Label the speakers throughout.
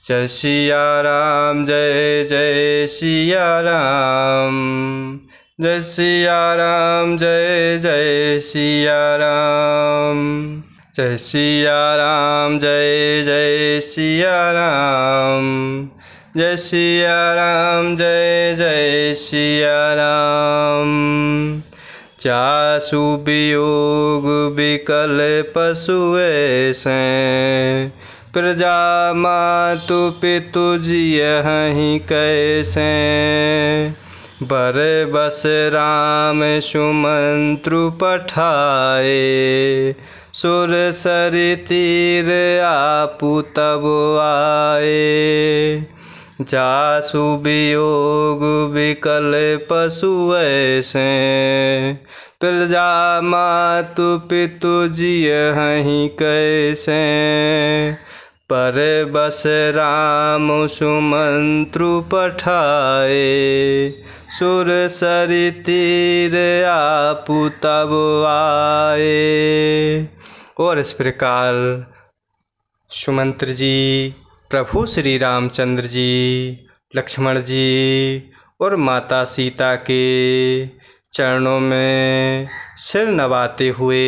Speaker 1: जय सिया राम जय जय सिया राम। जय सिया राम जय जय सिया राम। जय सिया राम जय जय सिया राम। जय सिया राम जय जय सिया राम। जासु वियोग विकल पशु ऐसे, प्रजा मातु पितु जियहि कैसे। बर बस राम सुमंत्रु पठाए, सुर सरि तीर आपु तब आए। जासु वियोग विकल पशु ऐसे, प्रजा मातु पितु जियहि कैसे। पर बस राम सुमंत्रु पठाए, सुर सरि तीर आपु तब आए। और इस प्रकार सुमंत्र जी प्रभु श्री रामचंद्र जी, लक्ष्मण जी और माता सीता के चरणों में सिर नवाते हुए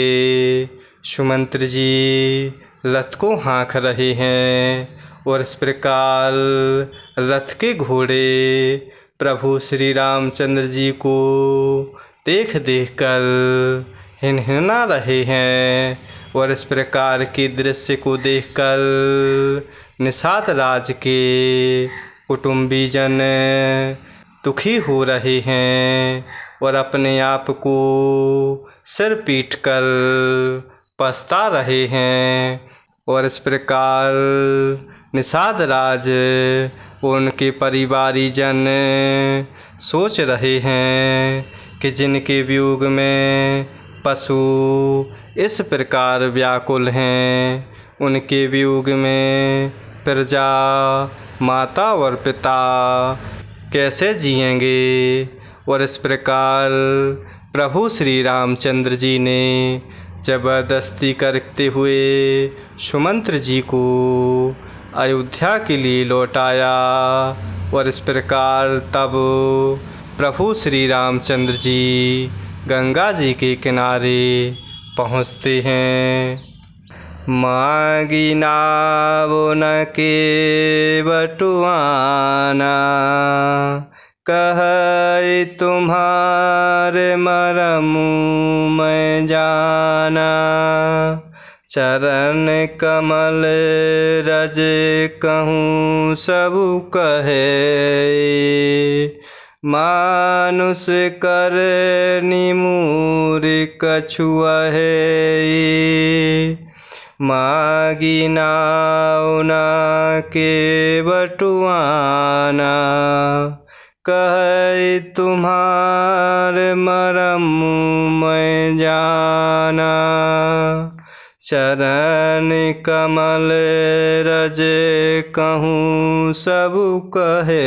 Speaker 1: सुमंत्र जी रथ को हाँक रहे हैं। और इस प्रकार रथ के घोड़े प्रभु श्री रामचंद्र जी को देख देख कर हिनहिना रहे हैं। और इस प्रकार के दृश्य को देखकर निषाद राज के कुटुंबीजन दुखी हो रहे हैं और अपने आप को सिर पीट कर पछता रहे हैं। और इस प्रकार निषाद राज उनके परिवारीजन सोच रहे हैं कि जिनके वियोग में पशु इस प्रकार व्याकुल हैं, उनके वियोग में प्रजा माता और पिता कैसे जिएंगे। और इस प्रकार प्रभु श्री रामचंद्र जी ने जबरदस्ती करते हुए सुमंत्र जी को अयोध्या के लिए लौटाया। और इस प्रकार तब प्रभु श्री रामचंद्र जी गंगा जी के किनारे पहुँचते हैं। मांगी नाव न के बटुआना, कहे तुम्हारे मरमु मैं जाना। चरण कमल रज कहूँ सबु कहे, मानुष कर निमूर कछुअहे। मांगी नाव न के बटुआना, कहे तुम्हारे मरमु मैं जाना। चरण कमल रज कहूँ सबु कहे,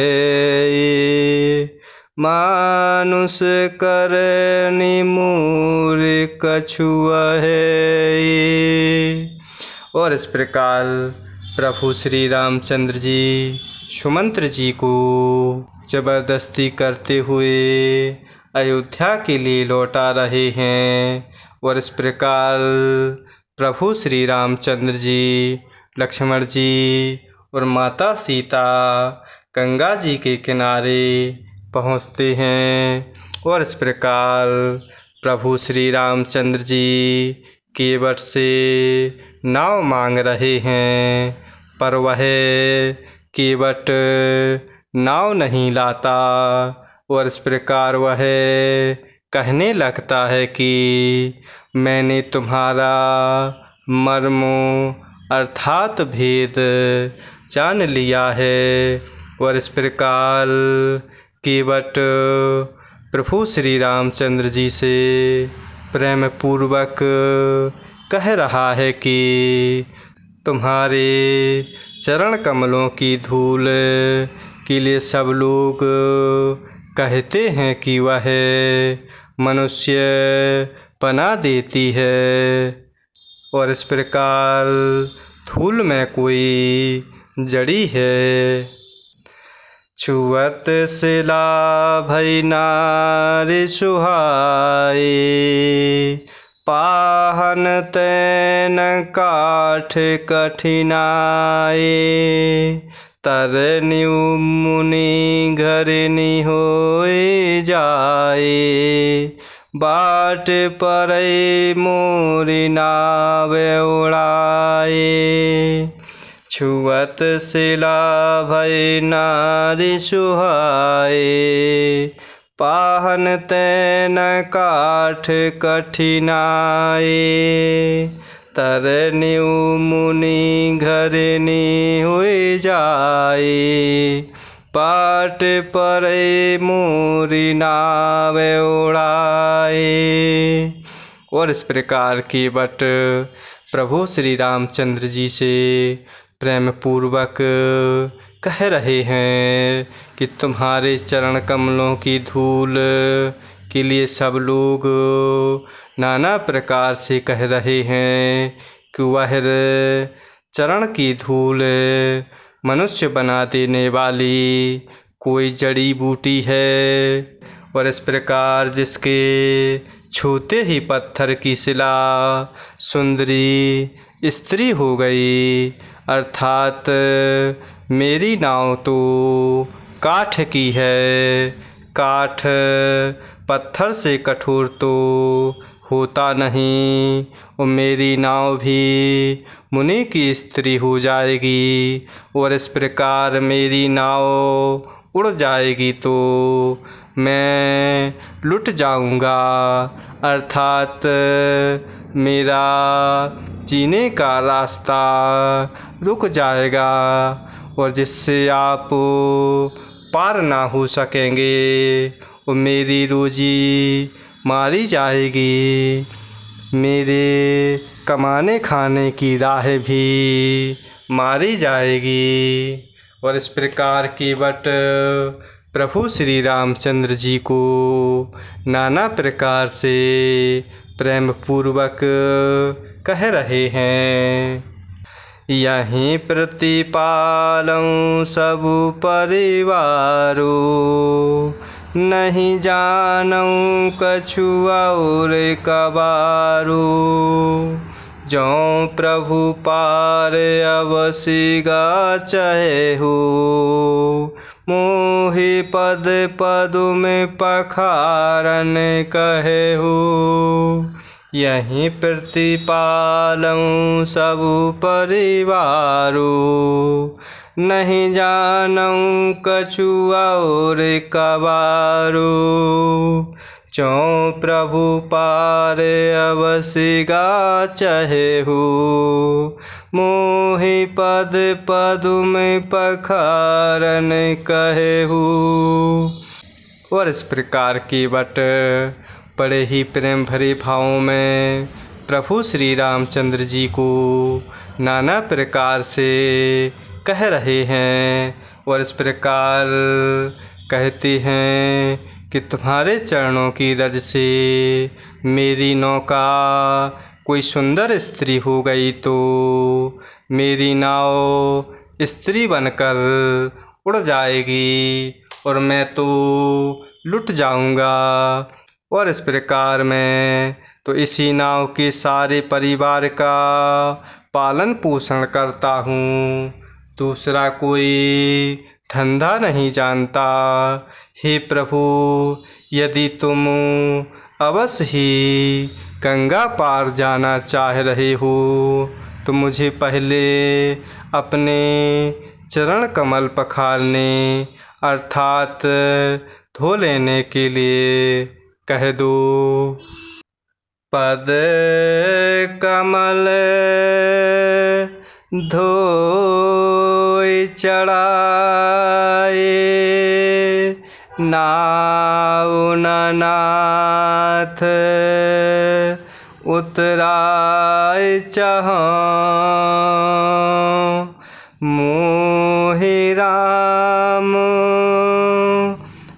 Speaker 1: मानुष कर निमूर कछुअहे। और इस प्रकार प्रभु श्री रामचंद्र जी सुमंत्र जी को जबरदस्ती करते हुए अयोध्या के लिए लौटा रहे हैं। और इस प्रकार प्रभु श्री रामचंद्र जी, लक्ष्मण जी और माता सीता गंगा जी के किनारे पहुँचते हैं। और इस प्रकार प्रभु श्री रामचंद्र जी केवट से नाव मांग रहे हैं, पर वह केवट नाव नहीं लाता। और इस प्रकार वह कहने लगता है कि मैंने तुम्हारा मर्म अर्थात भेद जान लिया है। और इस प्रकार केवट प्रभु श्री रामचंद्र जी से प्रेम पूर्वक कह रहा है कि तुम्हारे चरण कमलों की धूल के लिए सब लोग कहते हैं कि वह मनुष्य बना देती है। और इस प्रकार धूल में कोई जड़ी है। छुअत शिला भई नारि सुहाए, पाहन तैन काठ कठिनाए। तरनिउ मुनि घरनि होय जाए, बाट परई मोरि नाव उड़ाए। छुअत शिला भई नारि सुहाए, पाहन तैन काठ कठिनाए। तरनिउ मुनि घरनि होय जाए, बाट परई मोरि नाव उड़ाए। और इस प्रकार की बट प्रभु श्री रामचंद्र जी से प्रेम पूर्वक कह रहे हैं कि तुम्हारे चरण कमलों की धूल के लिए सब लोग नाना प्रकार से कह रहे हैं कि वह चरण की धूल मनुष्य बना देने वाली कोई जड़ी बूटी है। और इस प्रकार जिसके छूते ही पत्थर की शिला सुंदरी स्त्री हो गई, अर्थात मेरी नाव तो काठ की है। काठ पत्थर से कठोर तो होता नहीं, और मेरी नाव भी मुनि की स्त्री हो जाएगी। और इस प्रकार मेरी नाव उड़ जाएगी तो मैं लुट जाऊंगा, अर्थात मेरा जीने का रास्ता रुक जाएगा, और जिससे आप पार ना हो सकेंगे, और मेरी रोजी मारी जाएगी। मेरे कमाने खाने की राह भी मारी जाएगी। और इस प्रकार की बट प्रभु श्री रामचंद्र जी को नाना प्रकार से प्रेम पूर्वक कह रहे हैं। यहीं प्रतिपालऊँ सब परिवारो, नहीं जानऊँ कछु और कबारो। जौं प्रभु पार अवसि गाचै हो, मोहि पद पदुम पखारन कहे हो। यहीं प्रतिपालऊँ सब परिवारो, नहीं जानऊँ कछु और कबारो। जौं प्रभु पार अवसि गाचै हो, मोहि पद पदुम पखारन कहे हो। और इस प्रकार की बट बड़े ही प्रेम भरे भावों में प्रभु श्री रामचंद्र जी को नाना प्रकार से कह रहे हैं। और इस प्रकार कहते हैं कि तुम्हारे चरणों की रज से मेरी नौका कोई सुंदर स्त्री हो गई तो मेरी नाव स्त्री बनकर उड़ जाएगी, और मैं तो लुट जाऊंगा। और इस प्रकार मैं तो इसी नाव के सारे परिवार का पालन पोषण करता हूँ, दूसरा कोई धंधा नहीं जानता। हे प्रभु, यदि तुम अवश्य ही गंगा पार जाना चाह रहे हो तो मुझे पहले अपने चरण कमल पखारने अर्थात धो लेने के लिए कह दो। पद कमल धोय चढ़ाए, नाव नाथ उतराय चहाँ। मोहि राम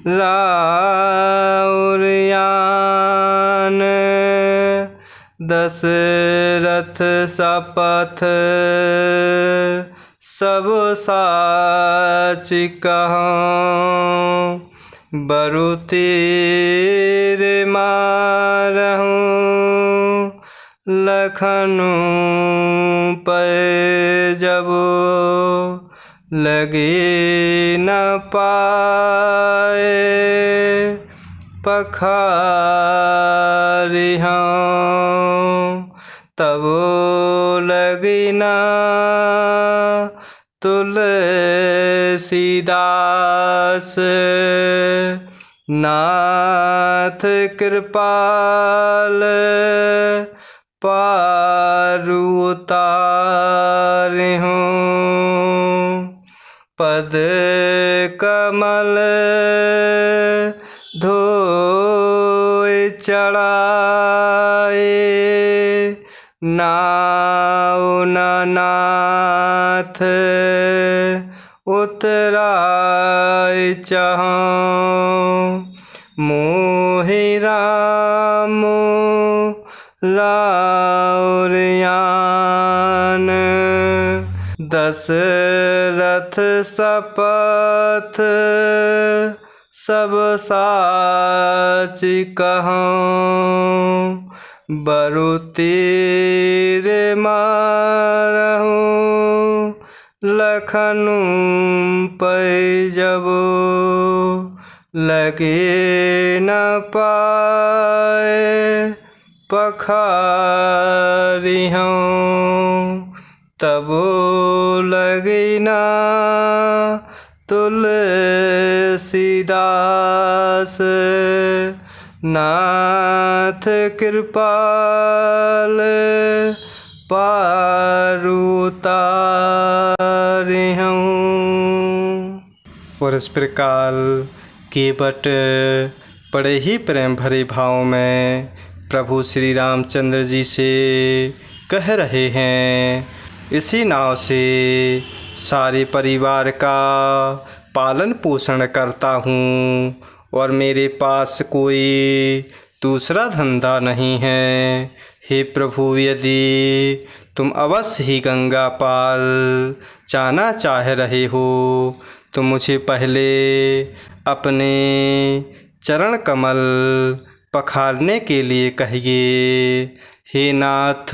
Speaker 1: राउरियान, दशरथ सपथ सब साच कहूँ, बरु तीर मारहूँ, लखनऊ पे जब लगे न पाए, पखारिहूँ तब लगी न तुलसीदास, नाथ कृपाल पारु उतारिहूँ, पद कमल धोय चढ़ाए, नाउ न नाथ उतराय चाहूँ, मोहि राम लाउरियान, दशरथ सपथ सब साच कहूँ, बरु तीर मारहूँ, लखनऊ पे जब लगे न पाए, पखारिहूँ तब लगी न तुलसीदास, नाथ कृपाल पारु उतारिहूँ। और इस प्रकार केवट बड़े ही प्रेम भरे भाव में प्रभु श्री रामचंद्र जी से कह रहे हैं, इसी नाव से सारे परिवार का पालन पोषण करता हूँ और मेरे पास कोई दूसरा धंधा नहीं है। हे प्रभु, यदि तुम अवश्य ही गंगा पार जाना चाह रहे हो तो मुझे पहले अपने चरण कमल पखारने के लिए कहिए। हे नाथ,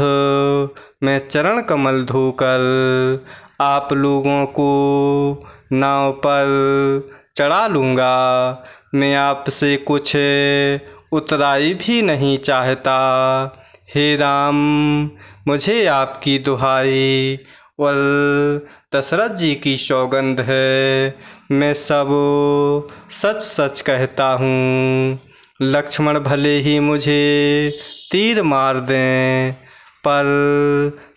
Speaker 1: मैं चरण कमल धोकर आप लोगों को नाव पर चढ़ा लूँगा। मैं आपसे कुछ उतराई भी नहीं चाहता। हे राम, मुझे आपकी दुहाई और दशरथ जी की सौगंध है, मैं सब सच सच कहता हूँ। लक्ष्मण भले ही मुझे तीर मार दें, पर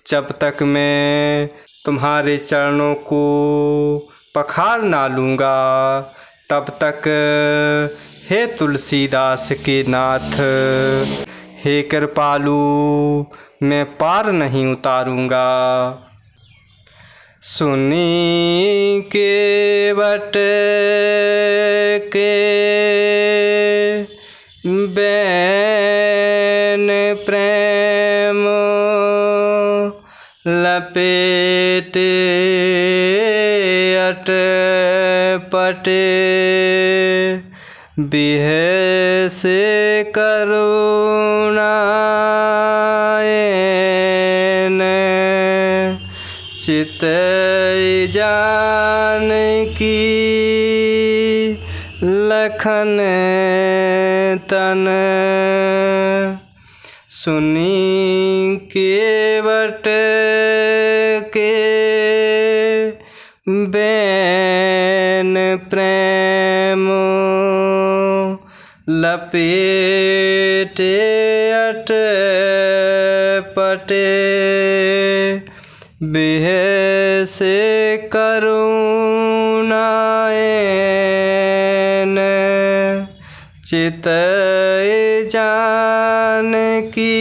Speaker 1: जब तक मैं तुम्हारे चरणों को पखार ना लूँगा तब तक हे तुलसीदास के नाथ, हे कृपालु, मैं पार नहीं उतारूँगा। सुनी केवट के बैन प्रेम लपेटे अटपटे, बिह से करुणाएन चित जानकी लखन तन। सुनी केवट के बैन प्रेम लपेटे अटपटे, बिह से करुणाएन चित जानकी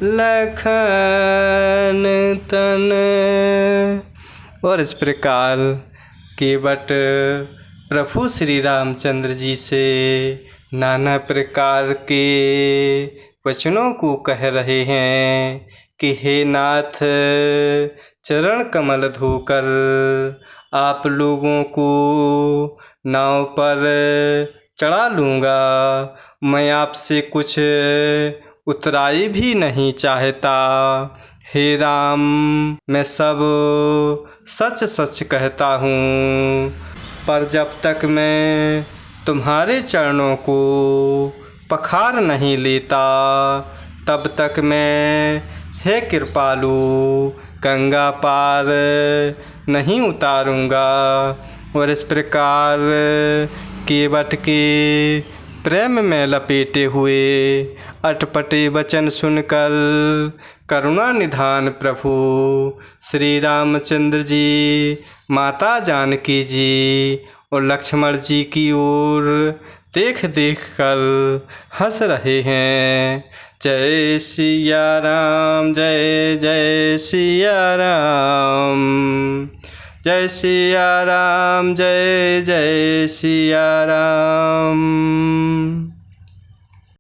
Speaker 1: लखन तन। और इस प्रकार केवट प्रभु श्री रामचंद्र जी से नाना प्रकार के वचनों को कह रहे हैं कि हे नाथ चरण कमल धोकर आप लोगों को नाव पर चढ़ा लूँगा। मैं आपसे कुछ उतराई भी नहीं चाहता। हे राम मैं सब सच सच कहता हूँ, पर जब तक मैं तुम्हारे चरणों को पखार नहीं लेता तब तक मैं हे कृपालु गंगा पार नहीं उतारूँगा। और इस प्रकार केवट के प्रेम में लपेटे हुए अटपटे वचन सुनकर करुणा निधान प्रभु श्री रामचंद्र जी, माता जानकी जी और लक्ष्मण जी की ओर देख देख कर हंस रहे हैं। जय सिया राम, जय जय सिया राम, जय सिया राम, जय जय सिया राम।